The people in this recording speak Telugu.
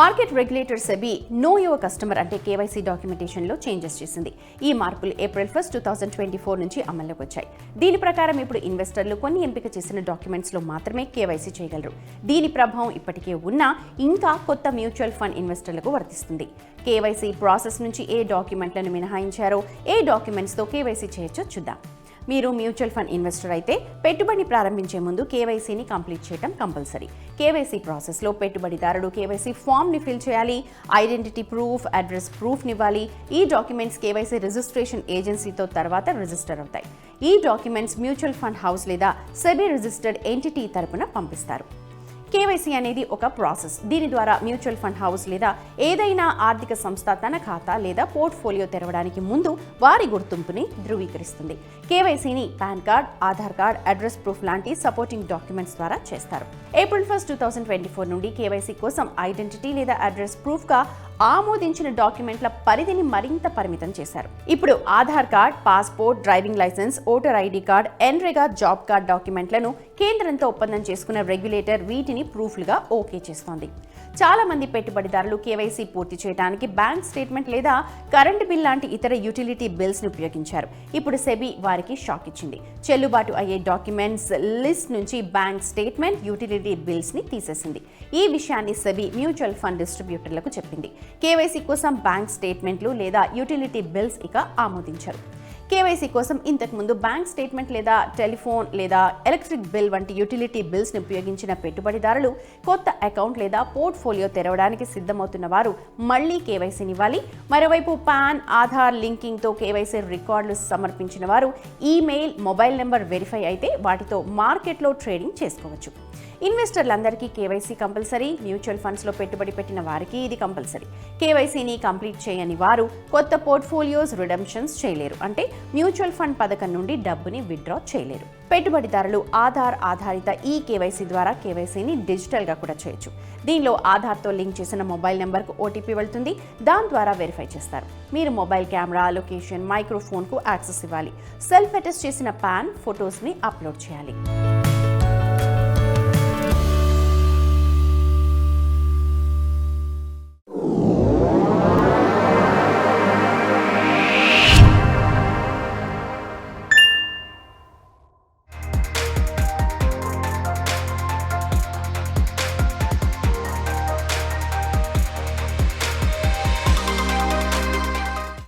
Market regulator SEBI know your customer అంటే కేవైసీ డాక్యుమెంటేషన్లో చేంజెస్ చేసింది. ఈ మార్పులు April 1, 2024 నుంచి అమల్లోకి వచ్చాయి. దీని ప్రకారం ఇప్పుడు ఇన్వెస్టర్లు కొన్ని ఎంపిక చేసిన డాక్యుమెంట్స్లో మాత్రమే కేవైసీ చేయగలరు. దీని ప్రభావం ఇప్పటికే ఉన్నా ఇంకా కొత్త మ్యూచువల్ ఫండ్ ఇన్వెస్టర్లకు వర్తిస్తుంది. కేవైసీ ప్రాసెస్ నుంచి ఏ డాక్యుమెంట్లను మినహాయించారో, ఏ డాక్యుమెంట్స్తో కేవైసీ చేయొచ్చో చూద్దాం. మీరు మ్యూచువల్ ఫండ్ ఇన్వెస్టర్ అయితే పెట్టుబడి ప్రారంభించే ముందు కేవైసీని కంప్లీట్ చేయడం కంపల్సరీ. కేవైసీ ప్రాసెస్లో పెట్టుబడిదారుడు కేవైసీ ఫామ్ని ఫిల్ చేయాలి, ఐడెంటిటీ ప్రూఫ్, అడ్రస్ ప్రూఫ్ని ఇవ్వాలి. ఈ డాక్యుమెంట్స్ కేవైసీ రిజిస్ట్రేషన్ ఏజెన్సీతో తర్వాత రిజిస్టర్ అవుతాయి. ఈ డాక్యుమెంట్స్ మ్యూచువల్ ఫండ్ హౌస్ లేదా సెబీ రిజిస్టర్డ్ ఎంటిటీ తరపున పంపిస్తారు. కేవైసీ అనేది ఒక ప్రాసెస్. దీని ద్వారా మ్యూచువల్ ఫండ్ హౌస్ లేదా ఏదైనా ఆర్థిక సంస్థ తన ఖాతా లేదా పోర్ట్ఫోలియో తెరవడానికి ముందు వారి గుర్తింపుని ధృవీకరిస్తుంది. కేవైసీని pan card, Aadhaar card, address proof లాంటి సపోర్టింగ్ డాక్యుమెంట్స్ ద్వారా చేస్తారు. April 1, 2024 నుండి కేవైసీ కోసం ఐడెంటిటీ లేదా అడ్రస్ ప్రూఫ్గా ఆమోదించిన డాక్యుమెంట్ల పరిధిని మరింత పరిమితం చేశారు. ఇప్పుడు Aadhaar card, passport, driving licence, voter ID card, NREGA job card డాక్యుమెంట్లను కేంద్రంతో ఒప్పందం చేసుకున్న రెగ్యులేటర్ వీటిని ప్రూఫ్లుగా ఓకే చేస్తోంది. చాలా మంది పెట్టుబడిదారులు కేవైసీ పూర్తి చేయడానికి బ్యాంక్ స్టేట్మెంట్ లేదా కరెంటు బిల్ లాంటి ఇతర యూటిలిటీ బిల్స్ని ఉపయోగించారు. ఇప్పుడు సెబీ వారికి షాక్ ఇచ్చింది. చెల్లుబాటు అయ్యే డాక్యుమెంట్స్ లిస్ట్ నుంచి బ్యాంక్ స్టేట్మెంట్, యూటిలిటీ బిల్స్ని తీసేసింది. ఈ విషయాన్ని సెబీ మ్యూచువల్ ఫండ్ డిస్ట్రిబ్యూటర్లకు చెప్పింది. కేవైసీ కోసం బ్యాంక్ స్టేట్మెంట్లు లేదా యూటిలిటీ బిల్స్ ఇక ఆమోదించారు. కేవైసీ కోసం ఇంతకుముందు బ్యాంక్ స్టేట్మెంట్ లేదా టెలిఫోన్ లేదా ఎలక్ట్రిక్ బిల్ వంటి యూటిలిటీ బిల్స్ని ఉపయోగించిన పెట్టుబడిదారులు కొత్త అకౌంట్ లేదా పోర్ట్ఫోలియో తెరవడానికి సిద్ధమవుతున్న వారు మళ్లీ కేవైసీని ఇవ్వాలి. మరోవైపు పాన్, ఆధార్ లింకింగ్తో కేవైసీ రికార్డులు సమర్పించిన వారు ఈమెయిల్, మొబైల్ నెంబర్ వెరిఫై అయితే వాటితో మార్కెట్లో ట్రేడింగ్ చేసుకోవచ్చు. ఇన్వెస్టర్లందరికీ కేవైసీ కంపల్సరీ. మ్యూచువల్ ఫండ్స్లో పెట్టుబడి పెట్టిన వారికి ఇది కంపల్సరీ. కేవైసీని కంప్లీట్ చేయని వారు కొత్త పోర్ట్ఫోలియోస్ రిడెంప్షన్స్ చేయలేరు. అంటే మ్యూచువల్ ఫండ్ పథకం నుండి డబ్బుని విత్డ్రా చేయలేరు. పెట్టుబడిదారులు ఆధార్ ఆధారిత ఈ కేవైసీ ద్వారా కేవైసీని డిజిటల్గా కూడా చేయొచ్చు. దీనిలో ఆధార్తో లింక్ చేసిన మొబైల్ నెంబర్కు ఓటీపీ వెళ్తుంది. దాని ద్వారా వెరిఫై చేస్తారు. మీరు మొబైల్ కెమెరా, లొకేషన్, మైక్రోఫోన్కు యాక్సెస్ ఇవ్వాలి. సెల్ఫ్ అటెస్ట్ చేసిన పాన్, ఫొటోస్ని అప్లోడ్ చేయాలి.